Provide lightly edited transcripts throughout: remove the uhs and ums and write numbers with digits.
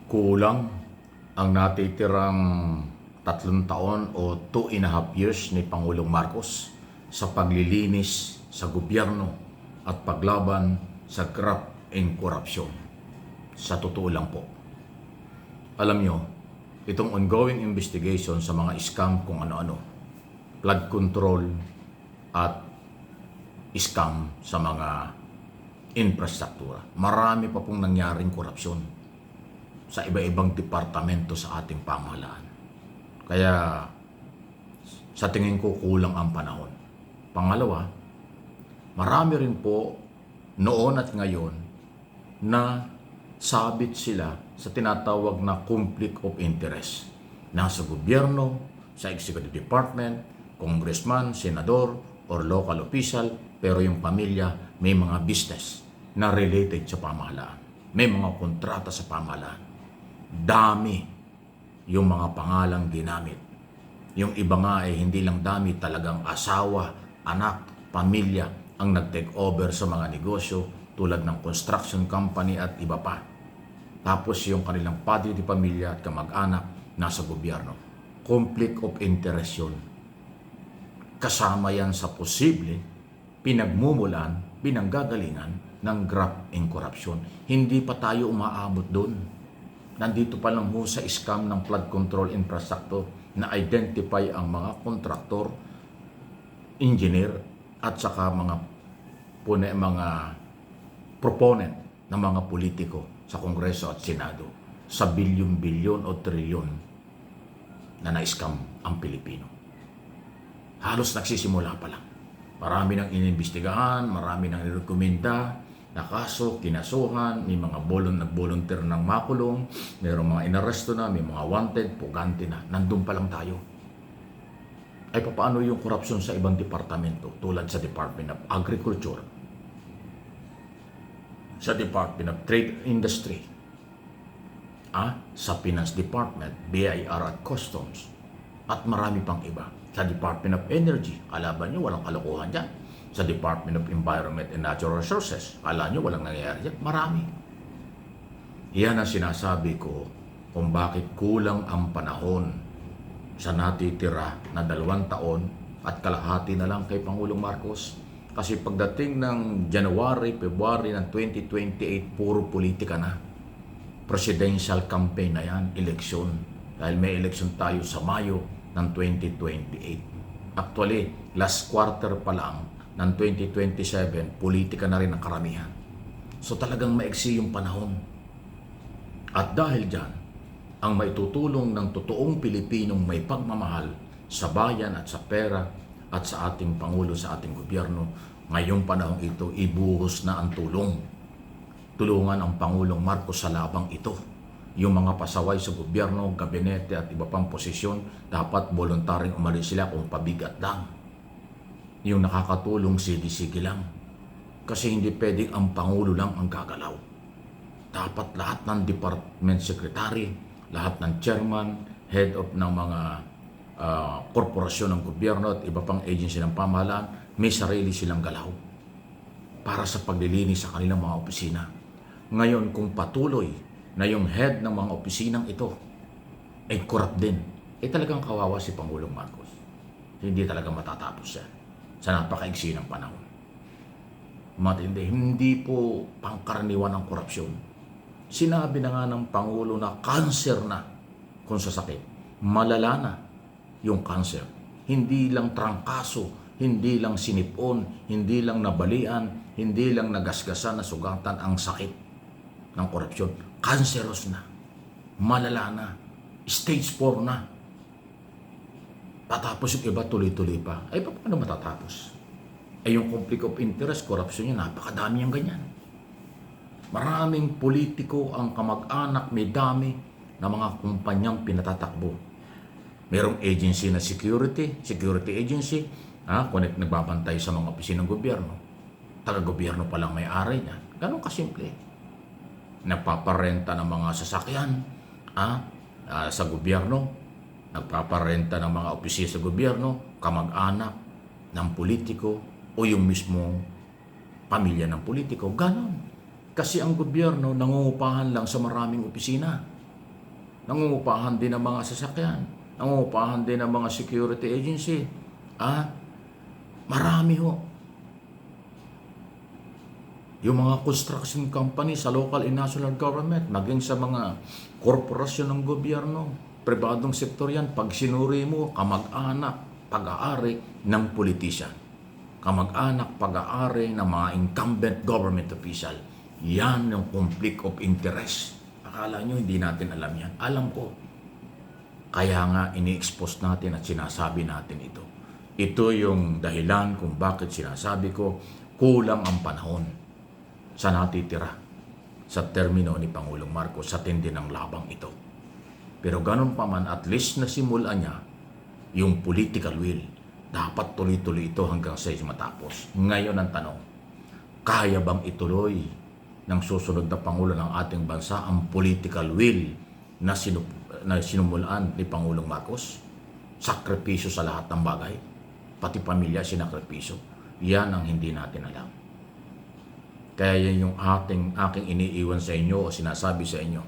Kulang ang natitirang 3 taon o 2.5 years ni Pangulong Marcos sa paglilinis sa gobyerno at paglaban sa graft and korupsyon. Sa totoo lang po, alam nyo, itong ongoing investigation sa mga scam kung ano-ano, flood control at scam sa mga infrastruktura, marami pa pong nangyaring korupsyon sa iba-ibang departamento sa ating pamahalaan. Kaya sa tingin ko kulang ang panahon. Pangalawa, marami rin po noon at ngayon na sabit sila sa tinatawag na conflict of interest. Nasa gobyerno, sa executive department, congressman, senador, or local official, pero yung pamilya may mga business na related sa pamahalaan. May mga kontrata sa pamahalaan. Dami yung mga pangalang ginamit. Yung iba nga ay hindi lang dami, talagang asawa, anak, pamilya ang nag-take over sa mga negosyo tulad ng construction company at iba pa. Tapos yung kanilang padre di pamilya at kamag-anak nasa gobyerno. Conflict of interest yun. Kasama yan sa posible pinagmumulan, pinanggagalingan ng graft and corruption. Hindi pa tayo umaabot doon. Nandito pa lang ho sa scam ng flood control infrastructure na identify ang mga kontraktor, engineer, at saka mga proponent ng mga politiko sa Kongreso at Senado sa bilyon-bilyon o trilyon na na-scam ang Pilipino. Halos nagsisimula pa lang. Marami nang inimbestigahan, marami nang nirekomenda na kaso, kinasuhan, may mga nag-volunteer ng makulong, mayroong mga inaresto na, may mga wanted, pugante na. Nandun pa lang tayo. Ay paano yung korupsyon sa ibang departamento tulad sa Department of Agriculture, sa Department of Trade Industry, sa Finance Department, BIR at Customs, at marami pang iba. Sa Department of Energy, alaban nyo walang kalokohan dyan. Sa Department of Environment and Natural Resources, alam nyo walang nangyayari dyan. Marami. Iyan ang sinasabi ko kung bakit kulang ang panahon sa natitira na 2 taon at kalahati na lang kay Pangulong Marcos. Kasi pagdating ng January, February ng 2028, puro politika na. Presidential campaign na yan, eleksyon. Dahil may eleksyon tayo sa Mayo ng 2028. Actually, last quarter pa lang ng 2027, politika na rin ang karamihan. So talagang maiksi yung panahon. At dahil dyan, ang maitutulong ng totoong Pilipinong may pagmamahal sa bayan at sa pera at sa ating Pangulo, sa ating gobyerno, ngayong panahon ito, ibuhos na ang tulong. Tulungan ang Pangulong Marcos sa labang ito. Yung mga pasaway sa gobyerno, gabinete at iba pang posisyon, dapat voluntaryong umalis sila kung pabigat lang. Yung nakakatulong, sige-sige lang. Kasi hindi pwedeng ang Pangulo lang ang gagalaw. Dapat lahat ng department secretary, lahat ng chairman, head of ng mga korporasyon ng gobyerno at iba pang agency ng pamahalaan, may sarili silang galaw para sa paglilinis sa kanilang mga opisina. Ngayon, kung patuloy na yung head ng mga opisinang ito ay corrupt din, talagang kawawa si Pangulong Marcos. Hindi talaga matatapos yan sa napakaigsi ng panahon. Matindi, hindi po pangkaraniwan ang korupsyon. Sinabi na nga ng Pangulo na cancer na kung sa sakit. Malala na yung cancer. Hindi lang trangkaso, hindi lang sinipon, hindi lang nabalian, hindi lang nagasgasan na sugatan ang sakit ng korupsyon. Cancerous na. Malala na. Stage 4 na. Patapos yung iba tuloy-tuloy pa. Ay, paano matatapos? Yung conflict of interest, korupsyon yun, napakadami yung ganyan. Maraming politiko ang kamag-anak, may dami na mga kumpanyang pinatatakbo. Merong agency na security agency, connect nagbabantay sa mga opisina ng gobyerno. Taga-gobyerno pa lang may-ari niya. Ganun kasimple. Nagpaparenta ng mga sasakyan sa gobyerno, nagpaparenta ng mga opisina sa gobyerno, kamag-anak ng politiko o yung mismong pamilya ng politiko. Ganon. Kasi ang gobyerno nangungupahan lang sa maraming opisina. nangungupahan din ng mga sasakyan, nangungupahan din ng mga security agency. Marami ho. Yung mga construction company sa local and national government, maging sa mga korporasyon ng gobyerno, pribadong sektor yan, pag sinuri mo, kamag-anak, pag-aari ng politician, kamag-anak, pag-aari ng mga incumbent government official, yan yung conflict of interest. Akala nyo hindi natin alam yan? Alam ko. Kaya nga ini-expose natin at sinasabi natin ito. Ito yung dahilan kung bakit sinasabi ko kulang ang panahon sa natitira sa termino ni Pangulong Marcos sa tindi ng labang ito. Pero ganun pa man, at least nasimulan niya yung political will. Dapat tuloy-tuloy ito hanggang sa matapos. Ngayon ang tanong, kaya bang ituloy ng susunod na Pangulo ng ating bansa ang political will na sinumulan ni Pangulong Marcos? Sakripisyo sa lahat ng bagay, pati pamilya sinakripisyo. Yan ang hindi natin alam. Kaya yan yung aking iniiwan sa inyo o sinasabi sa inyo.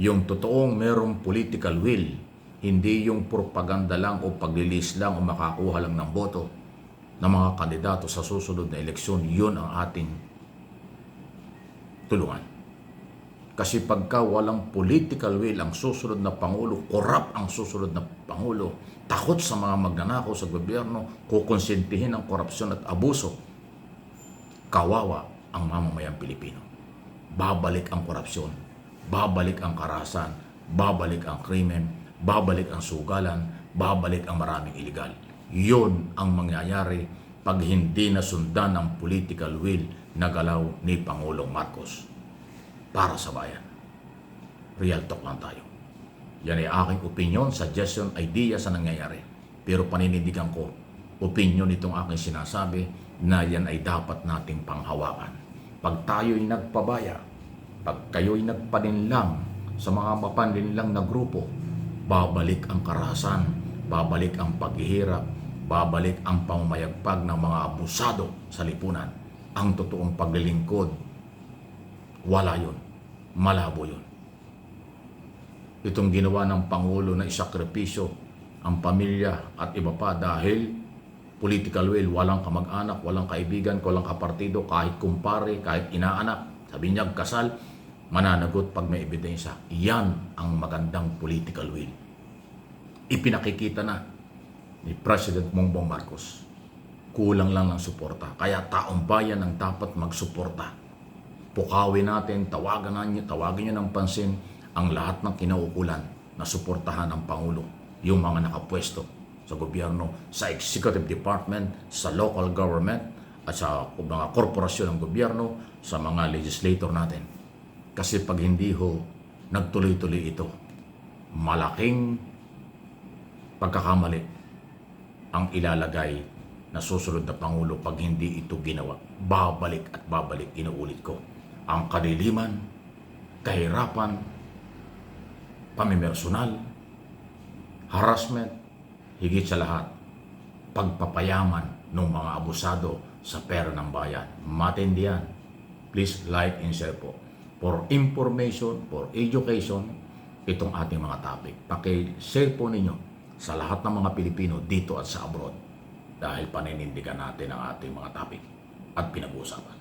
Yung totoong merong political will, hindi yung propaganda lang o paglilis lang o makakuha lang ng boto ng mga kandidato sa susunod na eleksyon. Yun ang ating tulungan. Kasi pagka walang political will ang susunod na Pangulo, corrupt ang susunod na Pangulo, takot sa mga magnanakaw sa gobyerno, kukonsentihin ang korupsyon at abuso, kawawa ang mamamayang Pilipino. Babalik ang korupsyon, babalik ang karahasan, babalik ang krimen, babalik ang sugalan, babalik ang maraming iligal. Yun ang mangyayari pag hindi nasundan ang political will na galaw ni Pangulong Marcos para sa bayan. Real talk lang tayo. Yan ay aking opinion, suggestion, idea sa nangyayari. Pero paninindigan ko, opinion itong aking sinasabi na yan ay dapat nating panghawakan. Pag tayo'y nagpabaya, pag kayo'y nagpaninlang sa mga mapaninlang na grupo, babalik ang karahasan, babalik ang paghihirap, babalik ang pamamayagpag ng mga abusado sa lipunan. Ang totoong paglilingkod, wala yun. Malabo yun. Itong ginawa ng Pangulo na isakripisyo ang pamilya at iba pa dahil political will, walang kamag-anak, walang kaibigan, walang kapartido, kahit kumpare, kahit inaanak, sabi niya kasal, mananagot pag may ebidensya. Yan ang magandang political will. Ipinakikita na ni President Bongbong Marcos. Kulang lang ng suporta. Kaya taong bayan ang dapat magsuporta. Pukawin natin, tawagan niyo ng pansin ang lahat ng kinaukulan na suportahan ng Pangulo, yung mga nakapwesto sa gobyerno, sa executive department, sa local government, at sa mga korporasyon ng gobyerno, sa mga legislator natin. Kasi pag hindi ho nagtuloy-tuloy ito, malaking pagkakamali ang ilalagay na susunod na Pangulo pag hindi ito ginawa. Babalik at babalik, inuulit ko. Ang kadiliman, kahirapan, pamimersonal, harassment, higit sa lahat, pagpapayaman ng mga abusado sa pera ng bayan. Matindihan. Please like and share po. For information, for education, itong ating mga topic. Paki-share po ninyo sa lahat ng mga Pilipino dito at sa abroad dahil paninindigan natin ang ating mga topic at pinag-uusapan.